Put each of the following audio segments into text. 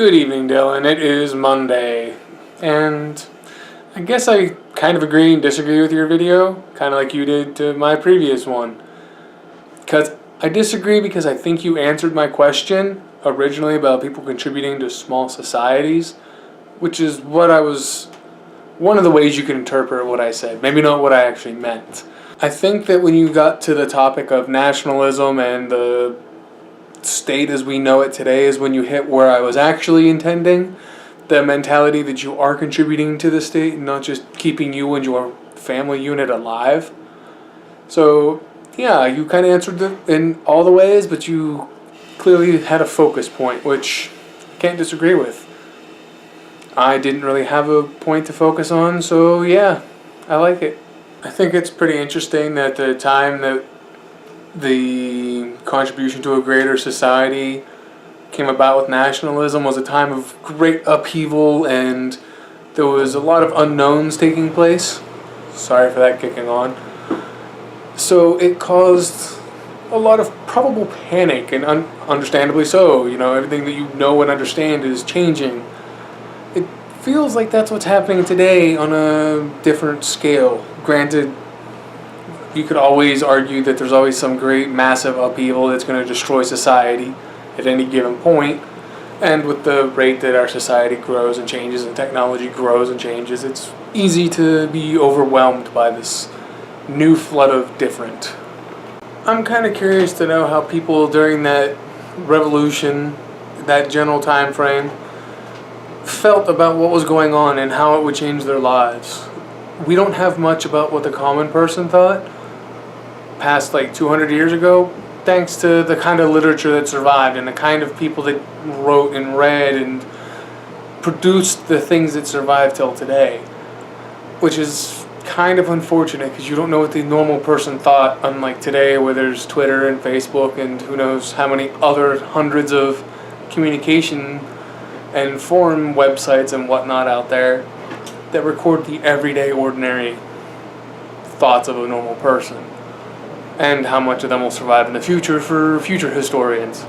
Good evening, Dylan. It is Monday, and I guess I kind of agree and disagree with your video, kind of like you did to my previous one. Because I disagree because I think you answered my question originally about people contributing to small societies, which is one of the ways you can interpret what I said, maybe not what I actually meant. I think that when you got to the topic of nationalism and the state as we know it today is when you hit where I was actually intending, the mentality that you are contributing to the state and not just keeping you and your family unit alive. So yeah, you kind of answered it in all the ways, but you clearly had a focus point, which I can't disagree with. I didn't really have a point to focus on, so yeah, I like it. I think it's pretty interesting that the time that the contribution to a greater society came about with nationalism was a time of great upheaval, and there was a lot of unknowns taking place. Sorry for that kicking on. So it caused a lot of probable panic, and understandably so. You know, everything that you know and understand is changing. It feels like that's what's happening today on a different scale. Granted, you could always argue that there's always some great massive upheaval that's going to destroy society at any given point. And with the rate that our society grows and changes and technology grows and changes, it's easy to be overwhelmed by this new flood of different. I'm kind of curious to know how people during that revolution, that general time frame, felt about what was going on and how it would change their lives. We don't have much about what the common person thought past like 200 years ago, thanks to the kind of literature that survived and the kind of people that wrote and read and produced the things that survived till today, which is kind of unfortunate because you don't know what the normal person thought, unlike today where there's Twitter and Facebook and who knows how many other hundreds of communication and forum websites and whatnot out there that record the everyday ordinary thoughts of a normal person, and how much of them will survive in the future for future historians.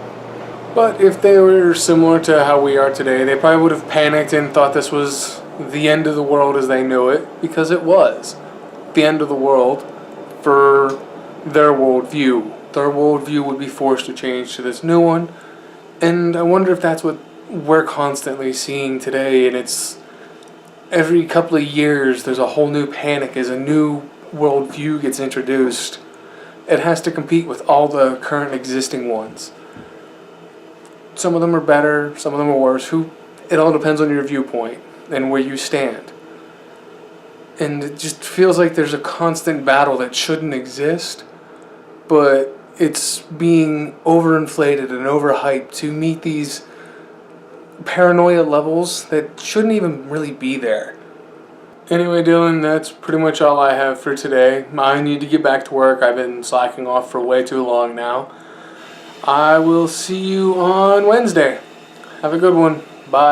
But if they were similar to how we are today, they probably would have panicked and thought this was the end of the world as they knew it, because it was the end of the world for their worldview. Their worldview would be forced to change to this new one, and I wonder if that's what we're constantly seeing today, and it's every couple of years there's a whole new panic as a new worldview gets introduced. It has to compete with all the current existing ones. Some of them are better, some of them are worse. It all depends on your viewpoint and where you stand. And it just feels like there's a constant battle that shouldn't exist, but it's being overinflated and overhyped to meet these paranoia levels that shouldn't even really be there. Anyway, Dylan, that's pretty much all I have for today. I need to get back to work. I've been slacking off for way too long now. I will see you on Wednesday. Have a good one. Bye.